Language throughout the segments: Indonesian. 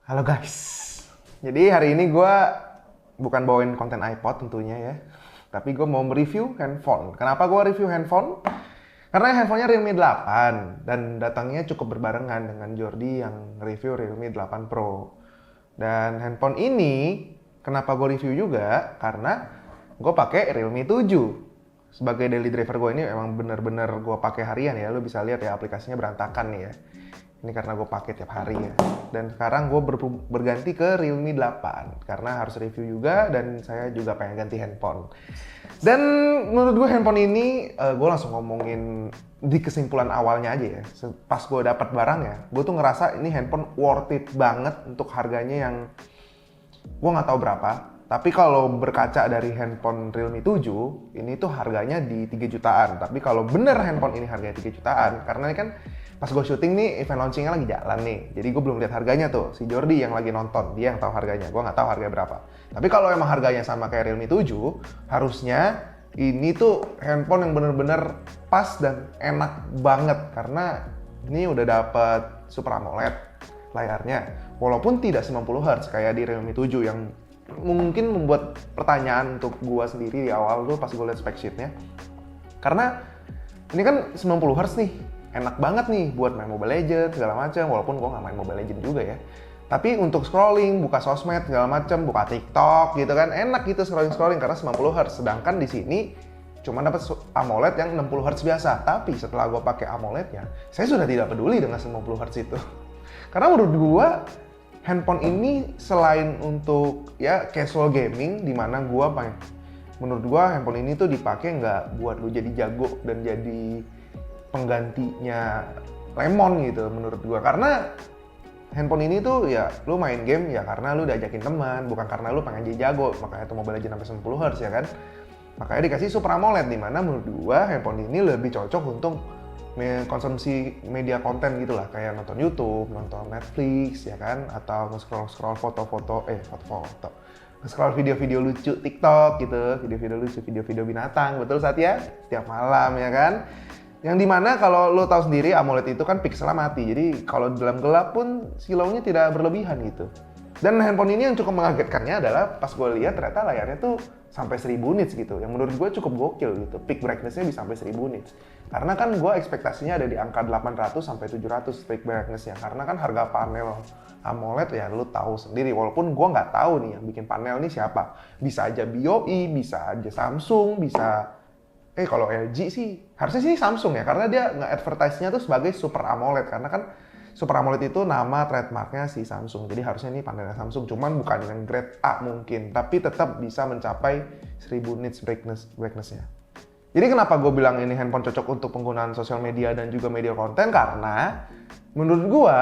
Halo guys, jadi hari ini gue bukan bawain konten iPod tentunya ya, tapi gue mau mereview handphone. Kenapa gue review handphone? Karena handphonenya Realme 8 dan datangnya cukup berbarengan dengan Jordi yang review Realme 8 Pro. Dan handphone ini kenapa gue review juga? Karena gue pakai Realme 7. Sebagai daily driver gue ini emang bener-bener gue pakai harian ya. Lo bisa lihat ya aplikasinya berantakan nih ya. Ini karena gue pakai tiap hari ya. Dan sekarang gue berganti ke Realme 8 karena harus review juga dan saya juga pengen ganti handphone. Dan menurut gue handphone ini gue langsung ngomongin di kesimpulan awalnya aja ya. Pas gue dapat barangnya, gue tuh ngerasa ini handphone worth it banget untuk harganya yang gue nggak tahu berapa. Tapi kalau berkaca dari handphone Realme 7, ini tuh harganya di 3 jutaan. Tapi kalau bener handphone ini harganya 3 jutaan, karena ini kan pas gue syuting nih, event launchingnya lagi jalan nih. Jadi gue belum lihat harganya tuh. Si Jordi yang lagi nonton, dia yang tahu harganya. Gue nggak tahu harganya berapa. Tapi kalau emang harganya sama kayak Realme 7, harusnya ini tuh handphone yang bener-bener pas dan enak banget. Karena ini udah dapet Super AMOLED layarnya. Walaupun tidak 90Hz kayak di Realme 7 yang mungkin membuat pertanyaan untuk gua sendiri di awal tuh pas gue liat spec sheetnya. Karena ini kan 90Hz nih, enak banget nih buat main Mobile Legends segala macam. Walaupun gua nggak main Mobile Legends juga ya. Tapi untuk scrolling, buka sosmed segala macam, buka TikTok gitu kan, enak gitu scrolling karena 90Hz. Sedangkan di sini cuma dapat AMOLED yang 60Hz biasa. Tapi setelah gua pakai AMOLED-nya, saya sudah tidak peduli dengan 90Hz itu. Karena menurut gua handphone ini selain untuk ya casual gaming, dimana menurut gua handphone ini tuh dipakai nggak buat lu jadi jago dan jadi penggantinya lemon gitu menurut gua. Karena handphone ini tuh ya lu main game ya karena lu diajakin teman, bukan karena lu pengen jadi jago. Makanya tuh Mobile Legends sampai 90Hz ya kan. Makanya dikasih Super AMOLED, dimana menurut gua handphone ini lebih cocok untuk konsumsi media konten gitu lah, kayak nonton YouTube, nonton Netflix ya kan, atau nge-scroll foto-foto, nge-scroll video-video lucu TikTok gitu, video-video lucu, video-video binatang, betul Satya? Setiap malam ya kan. Yang dimana kalau lo tahu sendiri AMOLED itu kan pikselnya mati, jadi kalau dalam gelap pun silaunya tidak berlebihan gitu. Dan handphone ini yang cukup mengagetkannya adalah pas gue lihat ternyata layarnya tuh sampai 1000 nits gitu. Yang menurut gue cukup gokil gitu. Peak brightness-nya bisa sampai 1000 nits. Karena kan gue ekspektasinya ada di angka 800 sampai 700 peak brightness-nya. Karena kan harga panel AMOLED ya lu tahu sendiri. Walaupun gue nggak tahu nih yang bikin panel ini siapa. Bisa aja BOE, bisa aja Samsung, bisa kalau LG sih harusnya sih Samsung ya. Karena dia nge-advertise-nya tuh sebagai Super AMOLED. Karena kan Super AMOLED itu nama trademarknya si Samsung. Jadi harusnya ini panelnya Samsung, cuman bukan dengan grade A mungkin, tapi tetap bisa mencapai 1000 nits brightness-nya. Jadi kenapa gue bilang ini handphone cocok untuk penggunaan sosial media dan juga media konten? Karena menurut gue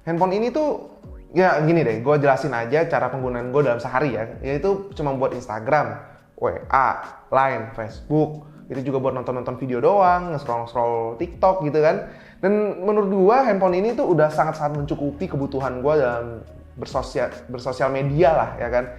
handphone ini tuh ya gini deh, gue jelasin aja cara penggunaan gue dalam sehari ya. Yaitu cuma buat Instagram, WA, Line, Facebook. Itu juga buat nonton-nonton video doang, nge-scroll TikTok gitu kan. Dan menurut gua handphone ini tuh udah sangat-sangat mencukupi kebutuhan gua dalam bersosial media lah ya kan.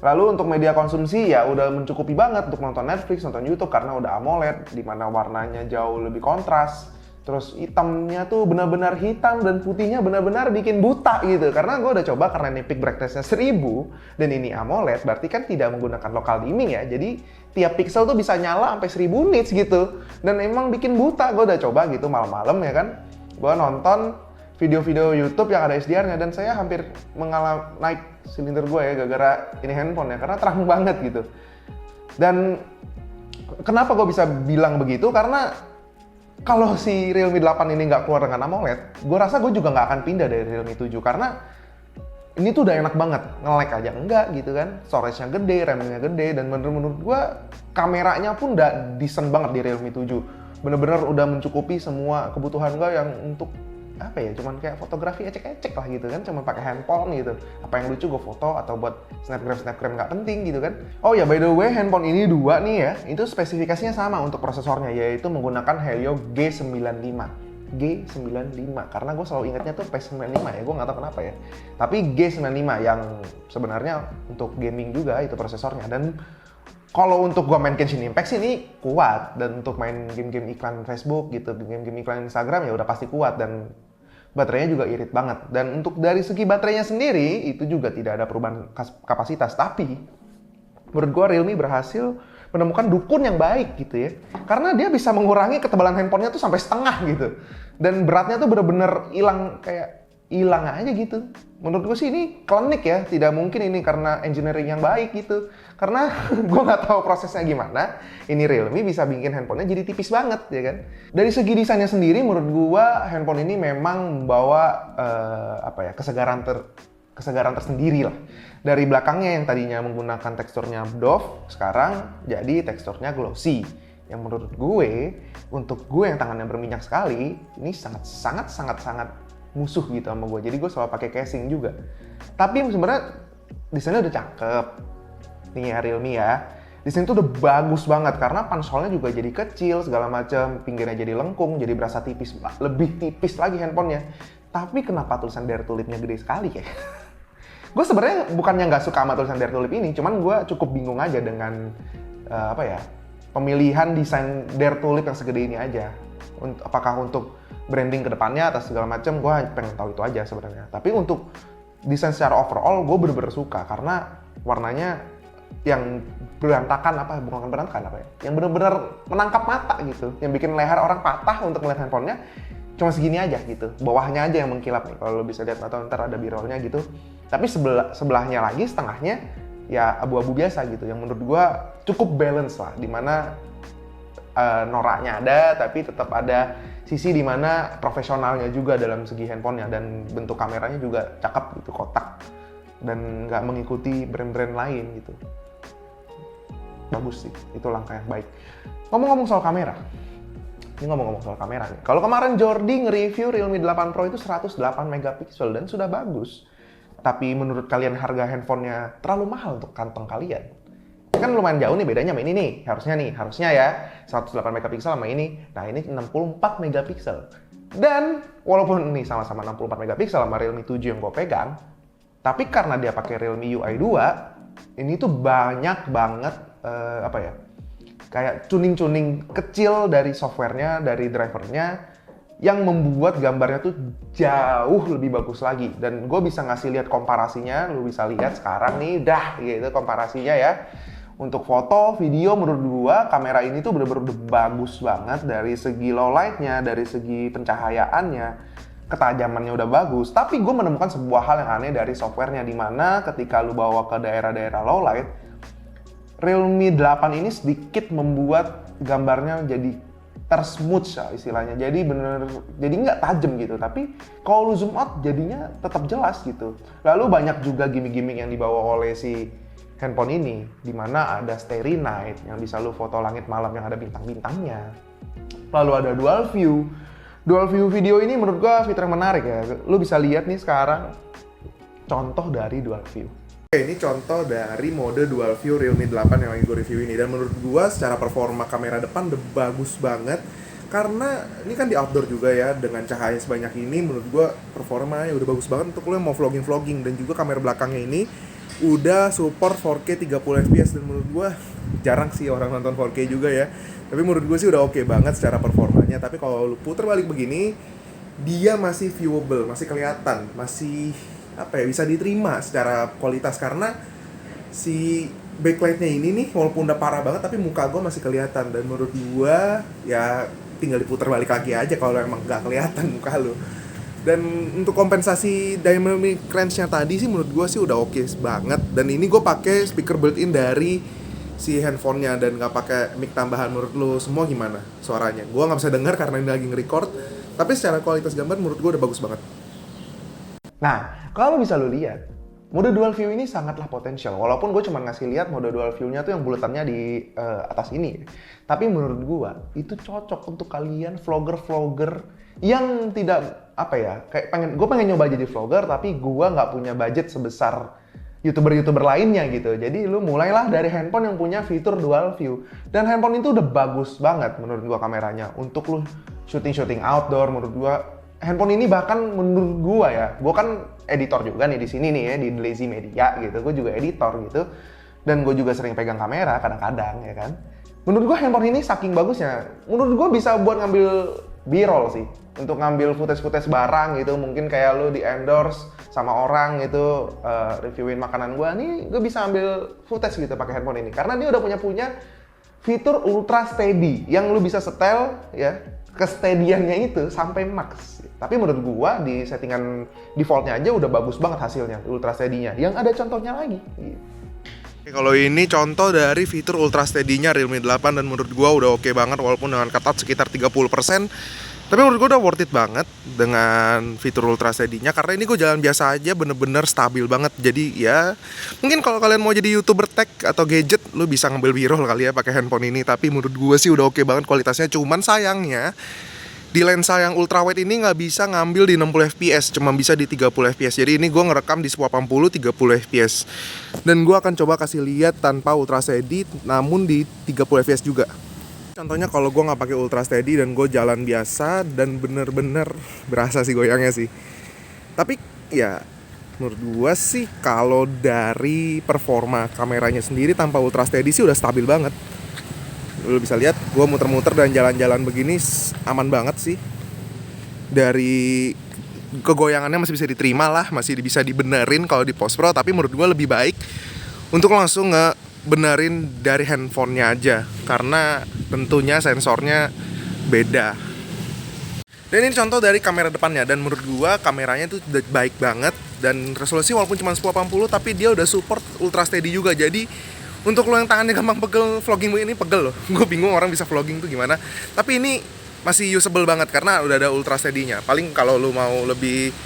Lalu untuk media konsumsi ya udah mencukupi banget untuk nonton Netflix, nonton YouTube karena udah AMOLED di mana warnanya jauh lebih kontras. Terus hitamnya tuh benar-benar hitam dan putihnya benar-benar bikin buta gitu. Karena gue udah coba karena ini peak brightness-nya 1000 dan ini AMOLED berarti kan tidak menggunakan local dimming ya. Jadi tiap pixel tuh bisa nyala sampai 1000 nits gitu. Dan emang bikin buta, gue udah coba gitu malam-malam ya kan. Gue nonton video-video YouTube yang ada HDR-nya dan saya hampir mengalami naik silinder gue ya gara-gara ini handphone ya. Karena terang banget gitu. Dan kenapa gue bisa bilang begitu? Karena kalau si Realme 8 ini nggak keluar dengan AMOLED, gue rasa gue juga nggak akan pindah dari Realme 7 karena ini tuh udah enak banget, nge-lag aja enggak gitu kan, storage-nya gede, RAM-nya gede, dan menurut gue kameranya pun udah decent banget di Realme 7. Bener-bener udah mencukupi semua kebutuhan gue yang untuk cuman kayak fotografi ecek-ecek lah gitu kan, cuma pakai handphone gitu. Apa yang lucu gue foto atau buat snapgram nggak penting gitu kan. Oh ya by the way, handphone ini dua nih ya, itu spesifikasinya sama untuk prosesornya, yaitu menggunakan Helio G95. G95, karena gue selalu ingatnya tuh P95 ya, gue nggak tahu kenapa ya. Tapi G95 yang sebenarnya untuk gaming juga itu prosesornya. Dan kalau untuk gua main Genshin Impact sih ini kuat, dan untuk main game-game iklan Facebook gitu, game-game iklan Instagram ya udah pasti kuat. Dan baterainya juga irit banget. Dan untuk dari segi baterainya sendiri, itu juga tidak ada perubahan kapasitas. Tapi, menurut gue Realme berhasil menemukan dukun yang baik gitu ya. Karena dia bisa mengurangi ketebalan handphonenya tuh sampai setengah gitu. Dan beratnya tuh bener-bener hilang aja gitu. Menurut gue sih ini klinik ya, tidak mungkin ini karena engineering yang baik gitu. Karena gue nggak tahu prosesnya gimana, ini Realme bisa bikin handphonenya jadi tipis banget ya kan. Dari segi desainnya sendiri, menurut gue handphone ini memang membawa kesegaran tersendiri lah. Dari belakangnya yang tadinya menggunakan teksturnya doff, sekarang jadi teksturnya glossy. Yang menurut gue, untuk gue yang tangannya berminyak sekali, ini sangat musuh gitu sama gue. Jadi gue selalu pakai casing juga. Tapi sebenarnya desainnya udah cakep. Nih ya Realme ya. Desain itu udah bagus banget karena pansolnya juga jadi kecil segala macam, pinggirnya jadi lengkung, jadi berasa tipis, lebih tipis lagi handphonenya. Tapi kenapa tulisan Dare to Lip-nya gede sekali ya? Gue sebenarnya bukannya nggak suka sama tulisan Dare to Lip ini, cuman gue cukup bingung aja dengan pemilihan desain Dare to Lip yang segede ini aja. Apakah untuk branding ke depannya atau segala macam, gue pengen tahu itu aja sebenarnya. Tapi untuk desain secara overall, gue bener-bener suka karena warnanya yang yang bener-bener menangkap mata gitu, yang bikin leher orang patah untuk melihat handphonenya. Cuma segini aja gitu, bawahnya aja yang mengkilap nih, kalau lo bisa lihat atau ntar ada b-rollnya gitu. Tapi sebelahnya lagi, setengahnya ya abu-abu biasa gitu, yang menurut gua cukup balance lah, dimana noraknya ada, tapi tetap ada sisi dimana profesionalnya juga dalam segi handphonenya, dan bentuk kameranya juga cakep gitu, kotak, dan nggak mengikuti brand-brand lain gitu. Bagus sih, itu langkah yang baik. Ngomong-ngomong soal kamera, ini ngomong-ngomong soal kamera nih. Kalau kemarin Jordi nge-review Realme 8 Pro itu 108 megapiksel dan sudah bagus. Tapi menurut kalian harga handphonenya terlalu mahal untuk kantong kalian? Kan lumayan jauh nih bedanya sama ini nih. Harusnya ya 108 megapiksel sama ini. Nah ini 64 megapiksel. Dan walaupun ini sama-sama 64 megapiksel sama Realme 7 yang gue pegang, tapi karena dia pakai Realme UI 2, ini tuh banyak banget kayak tuning-tuning kecil dari softwarenya, dari drivernya, yang membuat gambarnya tuh jauh lebih bagus lagi. Dan gue bisa ngasih lihat komparasinya, lu bisa lihat sekarang nih, gitu komparasinya ya. Untuk foto, video, menurut gue kamera ini tuh bener-bener bagus banget dari segi low light-nya, dari segi pencahayaannya, ketajamannya udah bagus. Tapi gue menemukan sebuah hal yang aneh dari softwarenya, dimana ketika lu bawa ke daerah-daerah low light, Realme 8 ini sedikit membuat gambarnya jadi tersmooth ya istilahnya. Jadi nggak tajam gitu. Tapi kalau lu zoom out jadinya tetap jelas gitu. Lalu banyak juga gimmick-gimmick yang dibawa oleh si handphone ini, dimana ada starry night yang bisa lu foto langit malam yang ada bintang-bintangnya. Lalu ada dual view. Dual view video ini menurut gua fitur yang menarik ya. Lu bisa lihat nih sekarang contoh dari dual view. Oke, ini contoh dari mode dual view Realme 8 yang lagi gue review ini. Dan menurut gue secara performa kamera depan udah bagus banget. Karena ini kan di outdoor juga ya, dengan cahaya sebanyak ini menurut gue performanya udah bagus banget untuk lo yang mau vlogging. Dan juga kamera belakangnya ini udah support 4K 30 fps. Dan menurut gue jarang sih orang nonton 4K juga ya. Tapi menurut gue sih udah oke banget secara performanya. Tapi kalau lo puter balik begini, dia masih viewable, masih kelihatan, masih bisa diterima secara kualitas. Karena si backlightnya ini nih walaupun udah parah banget tapi muka gue masih kelihatan. Dan menurut gue ya tinggal diputar balik lagi aja kalau emang gak kelihatan muka lo. Dan untuk kompensasi dynamic range-nya tadi sih menurut gue sih udah oke banget. Dan ini gue pakai speaker built-in dari si handphonenya dan gak pakai mic tambahan. Menurut lo semua gimana suaranya? Gue gak bisa dengar karena ini lagi nge-record, tapi secara kualitas gambar menurut gue udah bagus banget. Nah, kalau bisa lo lihat, mode dual view ini sangatlah potensial. Walaupun gue cuma ngasih lihat mode dual view-nya tuh yang buletannya di atas ini. Tapi menurut gue, itu cocok untuk kalian vlogger-vlogger yang tidak, gue pengen nyoba jadi vlogger, tapi gue nggak punya budget sebesar YouTuber-YouTuber lainnya gitu. Jadi lu mulailah dari handphone yang punya fitur dual view. Dan handphone itu udah bagus banget menurut gue kameranya. Untuk lu syuting-syuting outdoor, menurut gue handphone ini bahkan menurut gua ya, gua kan editor juga nih di sini nih ya, di Lazy Media gitu. Gua juga editor gitu. Dan gua juga sering pegang kamera kadang-kadang ya kan. Menurut gua handphone ini saking bagusnya, menurut gua bisa buat ngambil B-roll sih. untuk ngambil footage barang gitu, mungkin kayak lu di endorse sama orang gitu, reviewin makanan gua nih, gue bisa ambil footage gitu pakai handphone ini karena dia udah punya fitur ultra steady yang lu bisa setel ya ke steadiannya itu sampai max. Tapi menurut gua di settingan defaultnya aja udah bagus banget hasilnya ultra steady-nya. Yang ada contohnya lagi. Kalau ini contoh dari fitur ultra steady-nya Realme 8 dan menurut gua udah oke banget walaupun dengan cutout sekitar 30%. Tapi menurut gua udah worth it banget dengan fitur ultra steady-nya karena ini gua jalan biasa aja bener-bener stabil banget. Jadi ya mungkin kalau kalian mau jadi YouTuber tech atau gadget lu bisa ngambil B-roll kali ya pakai handphone ini. Tapi menurut gua sih udah oke banget kualitasnya. Cuman sayangnya di lensa yang ultrawide ini nggak bisa ngambil di 60 fps, cuma bisa di 30 fps. Jadi ini gue ngerekam di 1080 30 fps. Dan gue akan coba kasih lihat tanpa ultra steady, namun di 30 fps juga. Contohnya kalau gue nggak pakai ultra steady dan gue jalan biasa dan bener-bener berasa sih goyangnya sih. Tapi ya menurut gue sih kalau dari performa kameranya sendiri tanpa ultra steady sih udah stabil banget. Lu bisa lihat gue muter-muter dan jalan-jalan begini aman banget sih. Dari kegoyangannya masih bisa diterima lah, masih bisa dibenerin kalau di post pro. Tapi menurut gue lebih baik untuk langsung ngebenerin dari handphonenya aja karena tentunya sensornya beda. Dan ini contoh dari kamera depannya dan menurut gue kameranya tuh udah baik banget. Dan resolusi walaupun cuma 1080 tapi dia udah support ultra steady juga. Jadi untuk lo yang tangannya gampang pegel, vlogging ini pegel loh. Gue bingung orang bisa vlogging tuh gimana. Tapi ini masih usable banget karena udah ada ultra steady-nya. Paling kalau lo mau lebih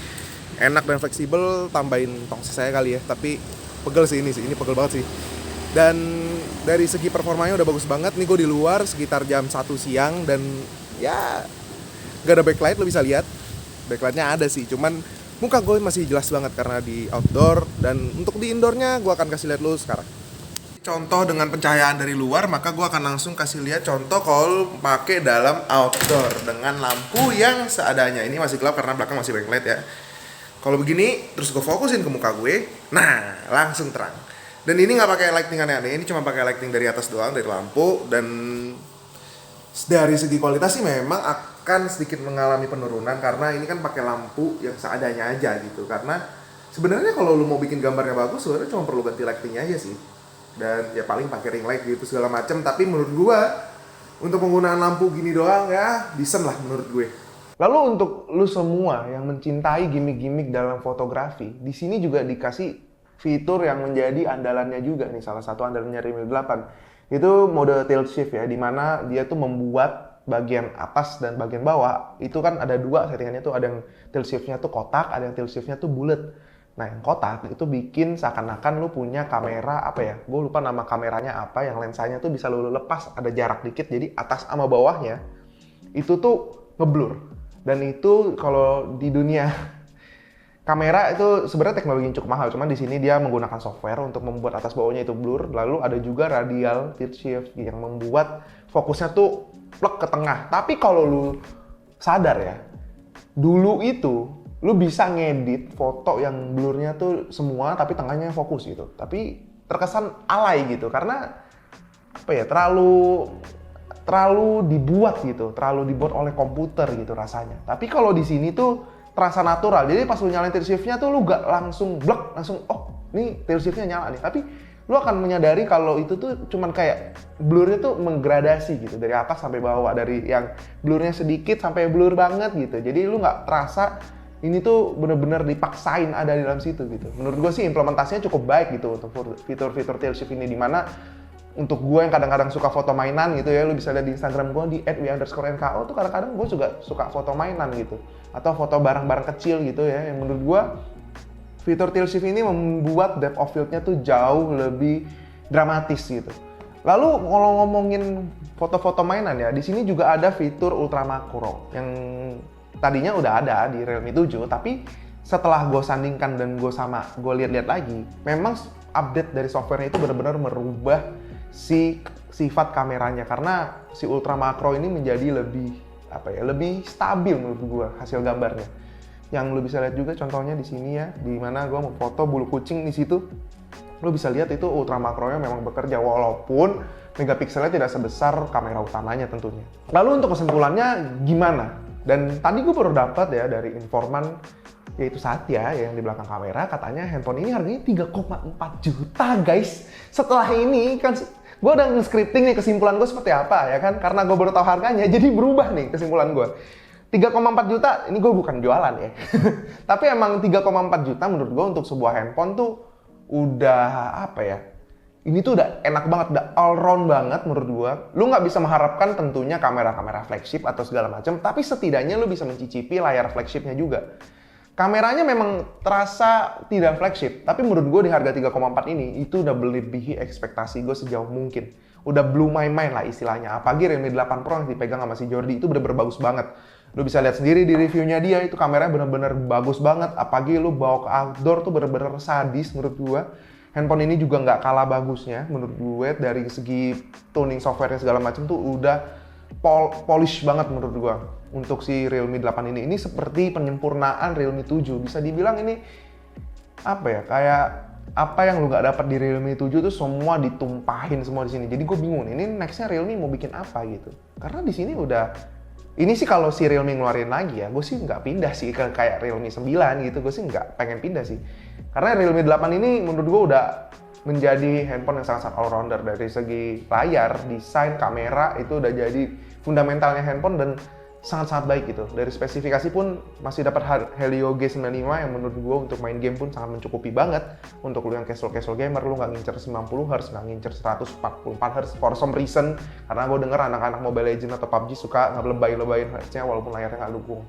enak dan fleksibel, tambahin tongsis saya kali ya. Tapi pegel sih ini pegel banget sih. Dan dari segi performanya udah bagus banget. Nih gue di luar sekitar jam 1 siang dan ya gak ada backlight, lo bisa lihat. Backlightnya ada sih, cuman muka gue masih jelas banget karena di outdoor. Dan untuk di indoornya gue akan kasih lihat lo sekarang. Contoh dengan pencahayaan dari luar, maka gue akan langsung kasih lihat contoh kalau pakai dalam outdoor dengan lampu yang seadanya. Ini masih gelap karena belakang masih backlight ya. Kalau begini, terus gue fokusin ke muka gue, nah langsung terang. Dan ini nggak pakai lighting aneh-aneh, ini cuma pakai lighting dari atas doang, dari lampu. Dan dari segi kualitas sih memang akan sedikit mengalami penurunan karena ini kan pakai lampu yang seadanya aja gitu. Karena sebenarnya kalau lu mau bikin gambarnya bagus, sebenarnya cuma perlu ganti lightingnya aja sih. Dan ya paling pakai ring light gitu segala macam. Tapi menurut gua untuk penggunaan lampu gini doang ya decent lah menurut gue. Lalu untuk lu semua yang mencintai gimmick-gimmick dalam fotografi, di sini juga dikasih fitur yang menjadi andalannya juga nih, salah satu andalannya Realme 8. Itu mode tilt shift ya, dimana dia tuh membuat bagian atas dan bagian bawah itu kan ada dua settingannya tuh, ada yang tilt shiftnya tuh kotak, ada yang tilt shiftnya tuh bulat. Nah yang kotak itu bikin seakan-akan lu punya kamera apa ya, gue lupa nama kameranya apa, yang lensanya tuh bisa lu lepas, ada jarak dikit, jadi atas sama bawahnya itu tuh ngeblur. Dan itu kalau di dunia kamera itu sebenarnya teknologi yang cukup mahal, cuman di sini dia menggunakan software untuk membuat atas bawahnya itu blur. Lalu ada juga radial tilt shift yang membuat fokusnya tuh plek ke tengah. Tapi kalau lu sadar ya, dulu itu lu bisa ngedit foto yang blurnya tuh semua tapi tengahnya fokus gitu. Tapi terkesan alay gitu karena apa ya, terlalu dibuat gitu, terlalu dibuat oleh komputer gitu rasanya. Tapi kalau di sini tuh terasa natural. Jadi pas lu nyalain tilt shift-nya tuh lu gak langsung blek, langsung oh nih tilt shift-nya nyala nih. Tapi lu akan menyadari kalau itu tuh cuman kayak blurnya tuh menggradasi gitu dari atas sampai bawah, dari yang blurnya sedikit sampai blur banget gitu. Jadi lu nggak terasa ini tuh bener-bener dipaksain ada di dalam situ gitu. Menurut gue sih implementasinya cukup baik gitu untuk fitur-fitur tilt shift ini, dimana untuk gue yang kadang-kadang suka foto mainan gitu ya, lu bisa lihat di Instagram gue di @wi__nko tuh kadang-kadang gue juga suka foto mainan gitu atau foto barang-barang kecil gitu ya, yang menurut gue fitur tilt shift ini membuat depth of field-nya tuh jauh lebih dramatis gitu. Lalu kalau ngomongin foto-foto mainan ya, di sini juga ada fitur ultra makro yang tadinya udah ada di Realme 7, tapi setelah gue sandingkan dan gue lihat-lihat lagi, memang update dari softwarenya itu benar-benar merubah si sifat kameranya, karena si ultra makro ini menjadi lebih stabil menurut gue hasil gambarnya. Yang lu bisa lihat juga contohnya di sini ya, di mana gue mau foto bulu kucing di situ, lu bisa lihat itu ultra makronya memang bekerja walaupun megapikselnya tidak sebesar kamera utamanya tentunya. Lalu untuk kesimpulannya gimana? Dan tadi gue baru dapat ya dari informan, yaitu Satya yang di belakang kamera, katanya handphone ini harganya 3,4 juta guys. Setelah ini kan gue udah nge-scripting nih kesimpulan gue seperti apa ya kan, karena gue baru tahu harganya jadi berubah nih kesimpulan gue. 3,4 juta, ini gue bukan jualan ya. Tapi emang 3,4 juta menurut gue untuk sebuah handphone tuh udah apa ya, ini tuh udah enak banget, udah all round banget menurut gua. Lu nggak bisa mengharapkan tentunya kamera-kamera flagship atau segala macam, tapi setidaknya lu bisa mencicipi layar flagshipnya juga. Kameranya memang terasa tidak flagship, tapi menurut gua di harga 3,4 ini, itu udah melebihi ekspektasi gua sejauh mungkin. Udah blew my mind lah istilahnya. Apalagi Realme 8 Pro yang dipegang sama si Jordi, itu bener-bener bagus banget. Lu bisa lihat sendiri di reviewnya dia, itu kameranya bener-bener bagus banget. Apalagi lu bawa ke outdoor tuh bener-bener sadis menurut gua. Handphone ini juga nggak kalah bagusnya menurut gue, dari segi tuning software segala macam tuh udah polish banget menurut gue untuk si Realme 8 ini. Ini seperti penyempurnaan Realme 7. Bisa dibilang ini apa ya, kayak apa yang lu nggak dapat di Realme 7 tuh semua ditumpahin semua di sini. Jadi gue bingung ini nextnya Realme mau bikin apa gitu. Karena di sini udah, ini sih kalau si Realme ngeluarin lagi ya, gue sih nggak pindah sih ke kayak Realme 9 gitu. Gue sih nggak pengen pindah sih. Karena Realme 8 ini menurut gue udah menjadi handphone yang sangat-sangat all-rounder. Dari segi layar, desain, kamera, itu udah jadi fundamentalnya handphone dan sangat-sangat baik gitu. Dari spesifikasi pun masih dapat Helio G95 yang menurut gue untuk main game pun sangat mencukupi banget. Untuk lu yang casual gamer, lu nggak ngincer 90Hz, nggak ngincer 144Hz for some reason. Karena gue denger anak-anak Mobile Legends atau PUBG suka ngelebay-lebayin Hz-nya walaupun layarnya nggak dukung.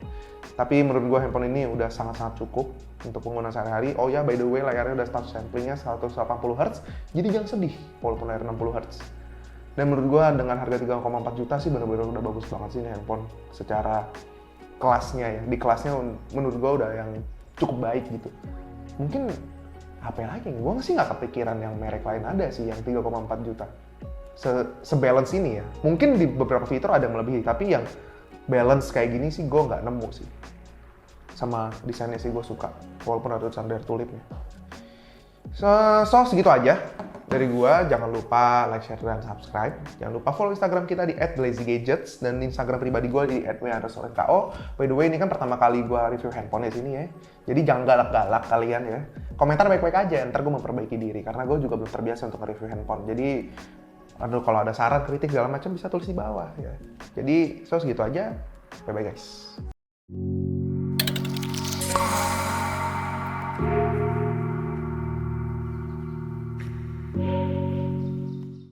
Tapi menurut gue handphone ini udah sangat-sangat cukup untuk penggunaan sehari-hari. Oh ya, by the way, layarnya udah status samplingnya 180Hz, jadi jangan sedih walaupun layar 60Hz. Dan menurut gue dengan harga 3,4 juta sih bener-bener udah bagus banget sih ini handphone secara kelasnya ya. Di kelasnya menurut gue udah yang cukup baik gitu. Mungkin apa lagi? Gue sih nggak kepikiran yang merek lain ada sih yang 3,4 juta. Sebalance ini ya. Mungkin di beberapa fitur ada yang melebihi, tapi yang balance kayak gini sih gue nggak nemu sih. Sama desainnya sih gue suka, walaupun ada tulisan dari tulipnya. So segitu aja dari gua. Jangan lupa like, share, dan subscribe. Jangan lupa follow Instagram kita di @lazygadgets dan Instagram pribadi gua di @w_nko. By the way, ini kan pertama kali gua review handphone di sini ya. Jadi jangan galak-galak kalian ya. Komentar baik-baik aja, ntar gua memperbaiki diri karena gua juga belum terbiasa untuk review handphone. Jadi kalau ada saran, kritik segala macam bisa tulis di bawah ya. Jadi segitu aja. Bye-bye guys. Thank you.